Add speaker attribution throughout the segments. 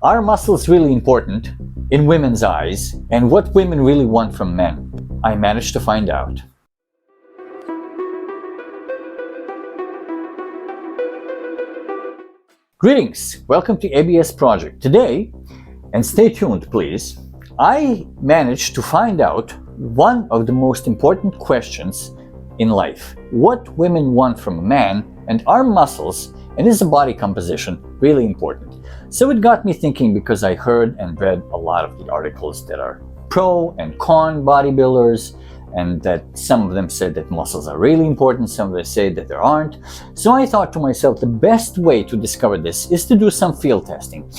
Speaker 1: Are muscles really important in women's eyes, and what women really want from men? I managed to find out. Greetings! Welcome to ABS Project. Today, and stay tuned please, I managed to find out one of the most important questions in life. What women want from a man, and are muscles and is the body composition really important? So it got me thinking, because I heard and read a lot of the articles that are pro and con bodybuilders, and that some of them said that muscles are really important, some of them say that there aren't. So I thought to myself, the best way to discover this is to do some field testing.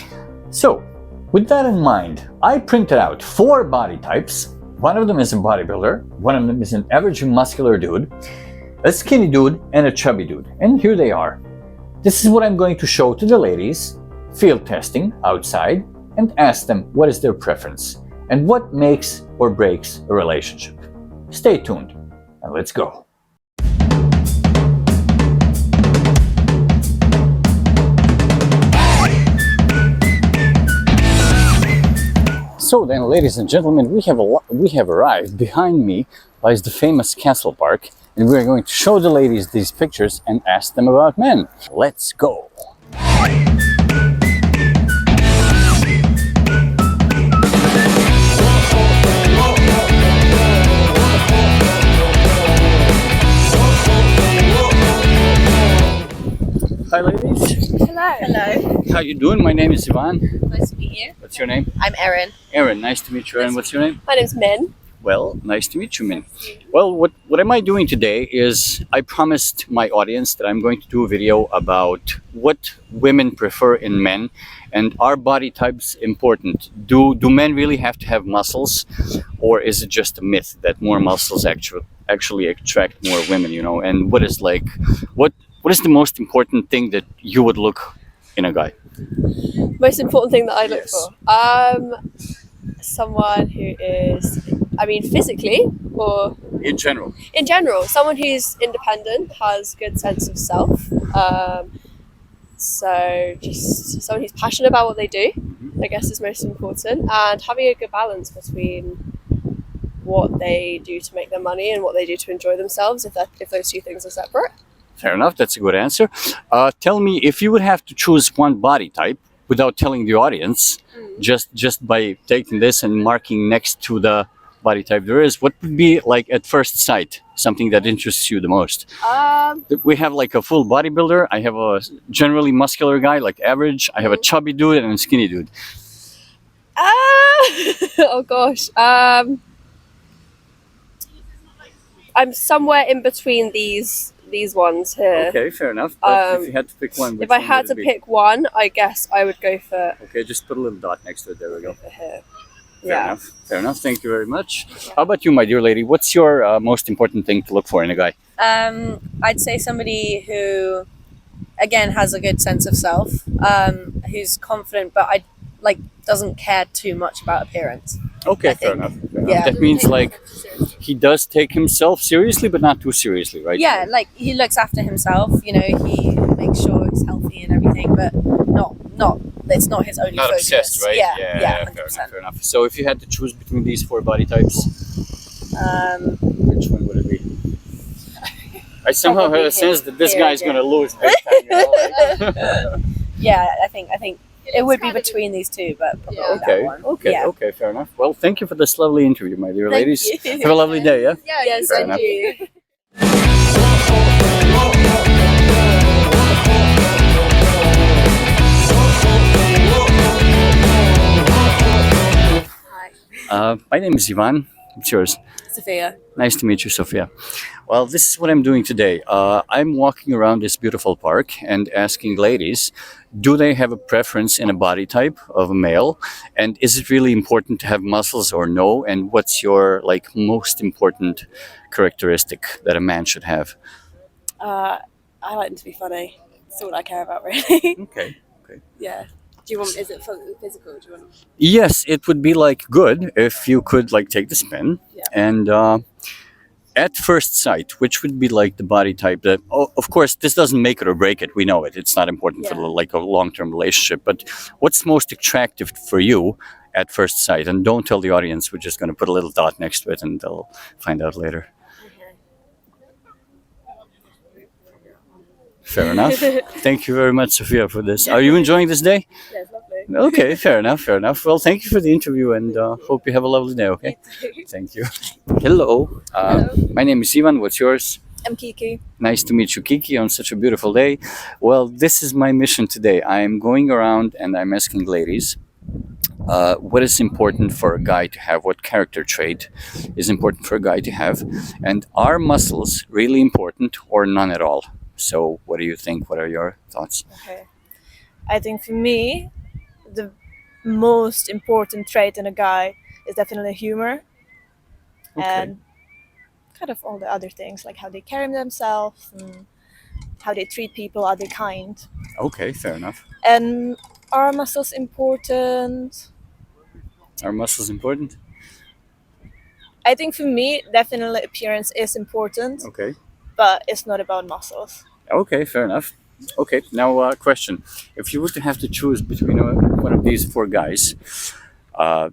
Speaker 1: So with that in mind, I printed out 4 body types. One of them is a bodybuilder, one of them is an average muscular dude, a skinny dude, and a chubby dude. And here they are. This is what I'm going to show to the ladies, field testing outside, and ask them what is their preference and what makes or breaks a relationship. Stay tuned and let's go. So then, ladies and gentlemen, we have arrived. Behind me lies the famous Castle Park, and we're going to show the ladies these pictures and ask them about men. Let's go. Hi ladies.
Speaker 2: Hello. Hello.
Speaker 1: How you doing? My name is Ivan.
Speaker 2: Nice to meet you.
Speaker 1: What's your name?
Speaker 2: I'm Erin.
Speaker 1: Erin, nice to meet you. And what's your name?
Speaker 2: My name's Min.
Speaker 1: Well, nice to meet you, Min. Well, what am I doing today is I promised my audience that I'm going to do a video about what women prefer in men, and are body types important? Do men really have to have muscles, or is it just a myth that more muscles actually attract more women, you know? And what is the most important thing that you would look in a guy?
Speaker 2: Most important thing that I look
Speaker 1: Yes.
Speaker 2: for? Someone who is, physically or
Speaker 1: In general.
Speaker 2: in general, someone who's independent, has good sense of self. So just someone who's passionate about what they do, I guess, is most important, and having a good balance between what they do to make their money and what they do to enjoy themselves, if those two things are separate.
Speaker 1: Fair enough, that's a good answer. Tell me, if you would have to choose one body type without telling the audience, just by taking this and marking next to the body type there is, what would be, like, at first sight, something that interests you the most? We have like a full bodybuilder, I have a generally muscular guy, like average, I have a chubby dude and a skinny dude.
Speaker 2: Oh gosh. I'm somewhere in between these ones here.
Speaker 1: Okay, fair enough. But if you had to pick one,
Speaker 2: If I had to pick one, I guess I would go for.
Speaker 1: Okay, just put a little dot next to it. There we go.
Speaker 2: For here.
Speaker 1: Fair enough. Fair enough. Thank you very much. How about you, my dear lady? What's your most important thing to look for in a guy?
Speaker 3: I'd say somebody who, again, has a good sense of self, who's confident, but doesn't care too much about appearance.
Speaker 1: Okay, fair enough.
Speaker 3: Yeah.
Speaker 1: That means, like, he does take himself seriously, but not too seriously, right?
Speaker 3: Yeah, like, he looks after himself, you know, he makes sure he's healthy and everything, but not it's not his only
Speaker 1: Not
Speaker 3: focus.
Speaker 1: obsessed, right?
Speaker 3: Yeah,
Speaker 1: Fair
Speaker 3: 100%.
Speaker 1: enough, fair enough. So if you had to choose between these 4 body types, which one would it be? I somehow have a sense that this guy's going to lose big time, you know? Like.
Speaker 3: Yeah, I think it would be between these two, but probably that one.
Speaker 1: Okay, fair enough. Well, thank you for this lovely interview, my dear
Speaker 3: Thank
Speaker 1: ladies.
Speaker 3: you.
Speaker 1: Have a lovely day, yeah?
Speaker 2: Yes,
Speaker 1: Fair
Speaker 2: I
Speaker 1: enough.
Speaker 2: do.
Speaker 1: My name is Ivan. It's yours.
Speaker 3: Sophia.
Speaker 1: Nice to meet you, Sophia. Well, this is what I'm doing today. I'm walking around this beautiful park and asking ladies, do they have a preference in a body type of a male? And is it really important to have muscles or no? And what's your, like, most important characteristic that a man should have?
Speaker 3: I like them to be funny. That's all I care about, really.
Speaker 1: Okay.
Speaker 3: Yeah. Do you want? Is it physical? Do you want?
Speaker 1: Yes, it would be, like, good if you could, like, take the spin.
Speaker 3: Yeah.
Speaker 1: And at first sight, which would be like the body type that, oh, of course, this doesn't make it or break it. We know it. It's not important for like a long-term relationship. But what's most attractive for you at first sight? And don't tell the audience. We're just going to put a little dot next to it, and they'll find out later. Fair enough. Thank you very much, Sophia, for this. Are you enjoying this day?
Speaker 2: Yeah, it's lovely.
Speaker 1: Okay, fair enough, fair enough. Well, thank you for the interview, and hope you have a lovely day, okay? Thank you. Hello. My name is Ivan. What's yours?
Speaker 2: I'm Kiki.
Speaker 1: Nice to meet you, Kiki, on such a beautiful day. Well, this is my mission today. I am going around and I'm asking ladies what is important for a guy to have, what character trait is important for a guy to have, and are muscles really important or none at all? So, what do you think? What are your thoughts?
Speaker 4: Okay. I think for me, the most important trait in a guy is definitely humor.
Speaker 1: Okay.
Speaker 4: And kind of all the other things, like how they carry themselves and how they treat people, are they kind.
Speaker 1: Okay, fair enough.
Speaker 4: And are muscles important?
Speaker 1: Are muscles important?
Speaker 4: I think for me, definitely appearance is important,
Speaker 1: Okay.
Speaker 4: but it's not about muscles.
Speaker 1: Okay, fair enough. Okay, now question. If you were to have to choose between one of these four guys,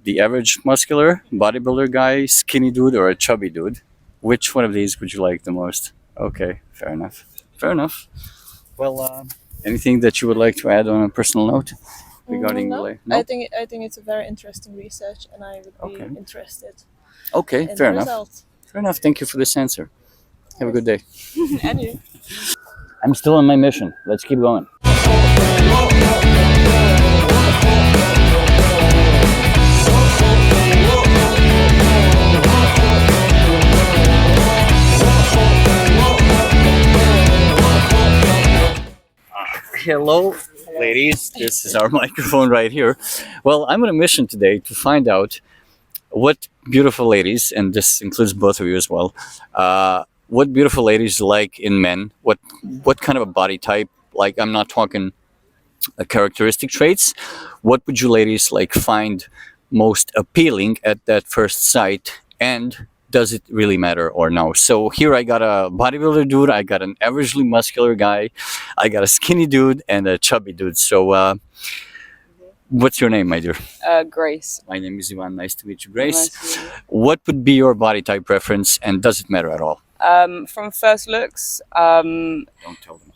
Speaker 1: the average muscular, bodybuilder guy, skinny dude, or a chubby dude, which one of these would you like the most? Okay, fair enough. Fair enough. Well, anything that you would like to add on a personal note regarding
Speaker 4: No,
Speaker 1: No?
Speaker 4: I think it's a very interesting research, and I would be
Speaker 1: Okay.
Speaker 4: interested
Speaker 1: Okay,
Speaker 4: in
Speaker 1: fair
Speaker 4: the
Speaker 1: enough.
Speaker 4: results.
Speaker 1: Fair enough. Thank you for this answer. Have a good day.
Speaker 4: And you.
Speaker 1: I'm still on my mission. Let's keep going. Hello, ladies. This is our microphone right here. Well, I'm on a mission today to find out what beautiful ladies, and this includes both of you as well, what beautiful ladies like in men, what kind of a body type, like I'm not talking characteristic traits, what would you ladies like find most appealing at that first sight, and does it really matter or no? So here I got a bodybuilder dude, I got an averagely muscular guy, I got a skinny dude, and a chubby dude. So what's your name, my dear?
Speaker 5: Grace.
Speaker 1: My name is Ivan. Nice to meet you, Grace.
Speaker 5: Nice to meet
Speaker 1: What would be your body type preference, and does it matter at all?
Speaker 5: you. From first looks,
Speaker 1: Don't tell them.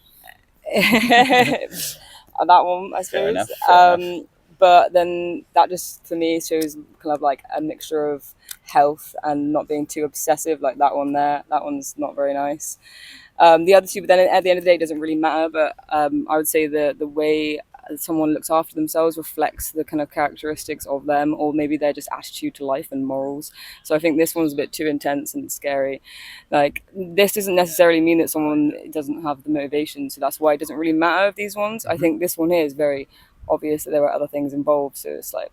Speaker 5: that one, I suppose.
Speaker 1: enough, fair enough.
Speaker 5: But then that just for me shows kind of like a mixture of health and not being too obsessive, like that one there. That one's not very nice. The other two, but then at the end of the day, it doesn't really matter. But I would say the way someone looks after themselves reflects the kind of characteristics of them, or maybe their just attitude to life and morals. So I think this one's a bit too intense and scary. Like, this doesn't necessarily mean that someone doesn't have the motivation, so that's why it doesn't really matter of these ones. I think this one here is very obvious that there were other things involved, so it's like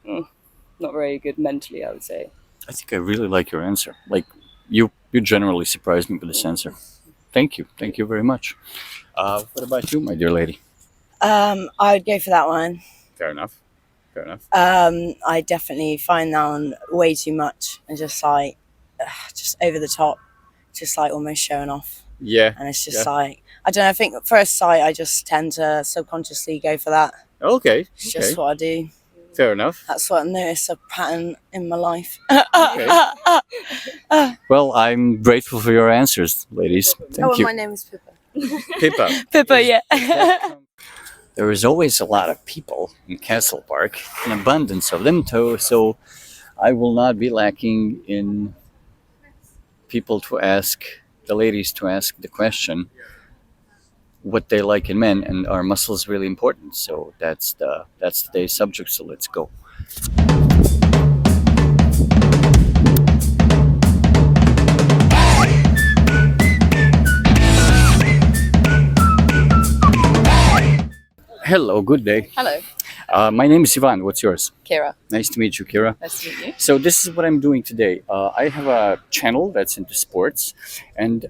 Speaker 5: not very good mentally, I would say.
Speaker 1: I think I really like your answer. Like, you generally surprised me with this answer. Thank you very much. What about you, my dear lady?
Speaker 6: I would go for that one.
Speaker 1: Fair enough. Fair enough.
Speaker 6: I definitely find that one way too much and just like, just over the top, just like almost showing off.
Speaker 1: Yeah.
Speaker 6: And it's just
Speaker 1: Yeah.
Speaker 6: like, I don't know, I think at first sight, I just tend to subconsciously go for that.
Speaker 1: Okay.
Speaker 6: It's just
Speaker 1: Okay.
Speaker 6: what I do.
Speaker 1: Fair enough.
Speaker 6: That's what I notice a pattern in my life.
Speaker 1: Okay. Well, I'm grateful for your answers, ladies. Thank you.
Speaker 6: My name is Pippa.
Speaker 1: Pippa.
Speaker 6: Pippa, yeah.
Speaker 1: There is always a lot of people in Castle Park, an abundance of them too, so I will not be lacking in people to ask, the ladies to ask the question, what they like in men, and are muscles really important? So that's today's subject, so let's go. Hello, good day.
Speaker 5: Hello,
Speaker 1: My name is Ivan. What's yours?
Speaker 5: Kira.
Speaker 1: Nice to meet you, Kira.
Speaker 5: Nice to meet you.
Speaker 1: So this is what I'm doing today. I have a channel that's into sports, and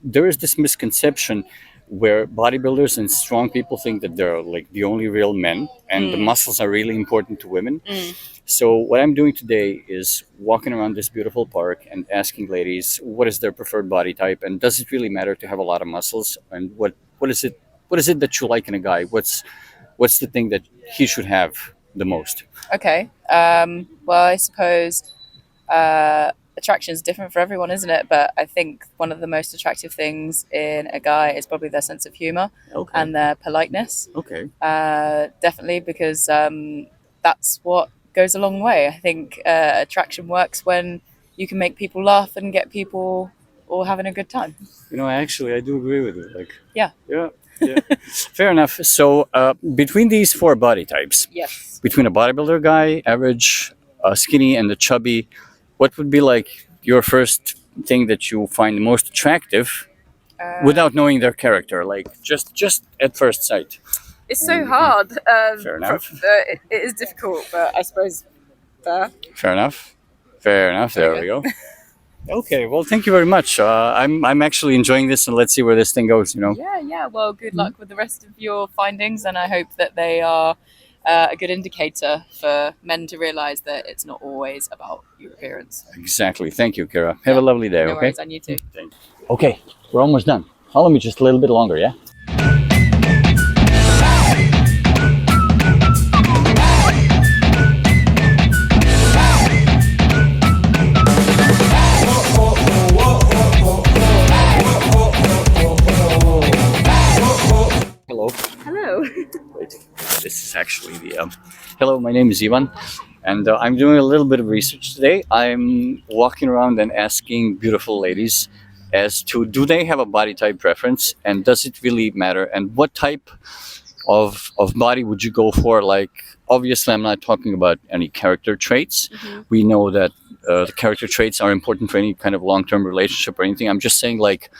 Speaker 1: there is this misconception where bodybuilders and strong people think that they're like the only real men, and the muscles are really important to women. So what I'm doing today is walking around this beautiful park and asking ladies what is their preferred body type, and does it really matter to have a lot of muscles, and what is it that you like in a guy? What's the thing that he should have the most?
Speaker 7: Okay. Well, I suppose attraction is different for everyone, isn't it? But I think one of the most attractive things in a guy is probably their sense of humor and their politeness.
Speaker 1: Okay.
Speaker 7: Definitely, because that's what goes a long way. I think attraction works when you can make people laugh and get people all having a good time.
Speaker 1: You know, actually, I do agree with you. Like,
Speaker 7: Yeah.
Speaker 1: yeah. Fair enough. So, between these four body types,
Speaker 7: Yes.
Speaker 1: between a bodybuilder guy, average, skinny, and the chubby, what would be like your first thing that you find most attractive, without knowing their character, like just at first sight?
Speaker 7: It's so hard.
Speaker 1: Fair enough.
Speaker 7: It is difficult, but I suppose there.
Speaker 1: Fair enough. Fair enough. There we go. Okay. Well, thank you very much. I'm actually enjoying this, and let's see where this thing goes. You know.
Speaker 7: Yeah. Well, good luck with the rest of your findings, and I hope that they are a good indicator for men to realise that it's not always about your appearance.
Speaker 1: Exactly. Thank you, Kira. Have a lovely day.
Speaker 7: No
Speaker 1: Okay.
Speaker 7: worries, and you too.
Speaker 1: Okay. We're almost done. Follow me just a little bit longer. Yeah. Hello.
Speaker 7: Hello.
Speaker 1: Wait, this is actually the. Hello, my name is Ivan, and I'm doing a little bit of research today. I'm walking around and asking beautiful ladies as to do they have a body type preference, and does it really matter, and what type of body would you go for? Like, obviously, I'm not talking about any character traits. We know that the character traits are important for any kind of long-term relationship or anything. I'm just saying, like,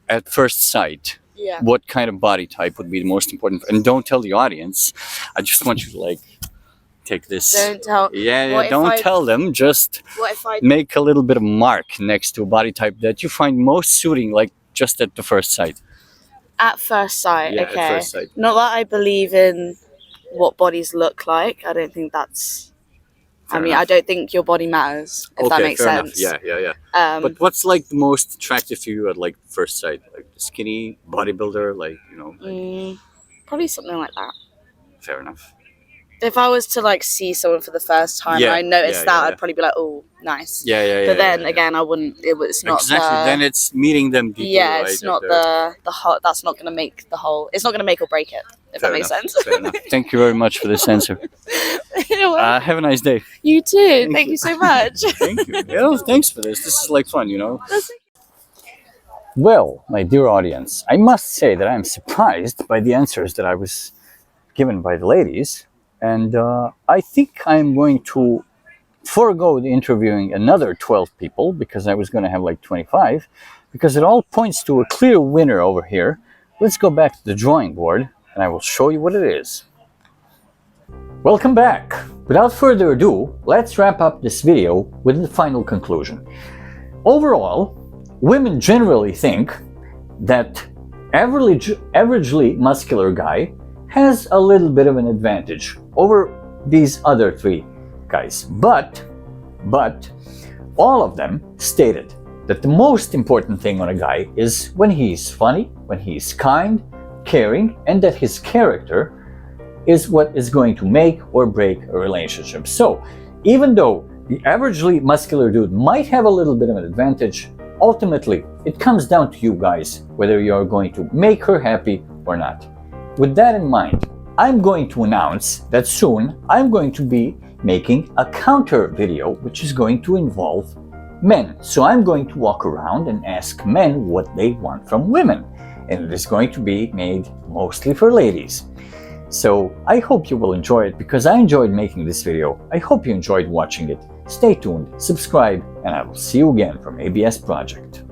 Speaker 1: at first sight.
Speaker 7: Yeah.
Speaker 1: What kind of body type would be the most important? And don't tell the audience. I just want you to like take this.
Speaker 7: Don't tell.
Speaker 1: Yeah, don't tell them. Just make a little bit of mark next to a body type that you find most suiting, like just at the first sight.
Speaker 8: At first sight,
Speaker 1: Yeah,
Speaker 8: okay.
Speaker 1: at first sight.
Speaker 8: Not that I believe in what bodies look like. I don't think that's.
Speaker 1: Fair
Speaker 8: I
Speaker 1: enough.
Speaker 8: don't think your body matters. If that makes
Speaker 1: fair
Speaker 8: sense.
Speaker 1: enough. Yeah. But what's like the most attractive to you at like first sight? Like skinny bodybuilder, like you know. Like,
Speaker 8: Probably something like that.
Speaker 1: fair enough.
Speaker 8: If I was to like see someone for the first time
Speaker 1: Yeah,
Speaker 8: and I noticed
Speaker 1: yeah,
Speaker 8: that,
Speaker 1: yeah,
Speaker 8: I'd probably be like, "Oh, nice."
Speaker 1: Yeah.
Speaker 8: But then again, I wouldn't. It's not
Speaker 1: exactly.
Speaker 8: the.
Speaker 1: Then it's meeting them deeply.
Speaker 8: Yeah,
Speaker 1: right,
Speaker 8: it's
Speaker 1: at
Speaker 8: not the whole. That's not going to make the whole. It's not going to make or break it. If
Speaker 1: Fair
Speaker 8: that makes
Speaker 1: enough,
Speaker 8: sense.
Speaker 1: Fair enough. Thank you very much for this answer. Have a nice day.
Speaker 8: You too. Thank you so much.
Speaker 1: Thank you. Yeah, thanks for this. This is like fun, you know. Well, my dear audience, I must say that I'm surprised by the answers that I was given by the ladies, and I think I'm going to forego the interviewing another 12 people because I was going to have like 25, because it all points to a clear winner over here. Let's go back to the drawing board, and I will show you what it is. Welcome back. Without further ado, let's wrap up this video with the final conclusion. Overall, women generally think that averagely muscular guy has a little bit of an advantage over these other three guys. But all of them stated that the most important thing on a guy is when he's funny, when he's kind, caring, and that his character is what is going to make or break a relationship. So even though the averagely muscular dude might have a little bit of an advantage, ultimately it comes down to you guys whether you're going to make her happy or not. With that in mind, I'm going to announce that soon I'm going to be making a counter video which is going to involve men. So I'm going to walk around and ask men what they want from women, and it is going to be made mostly for ladies. So I hope you will enjoy it because I enjoyed making this video. I hope you enjoyed watching it. Stay tuned, subscribe, and I will see you again from ABS Project.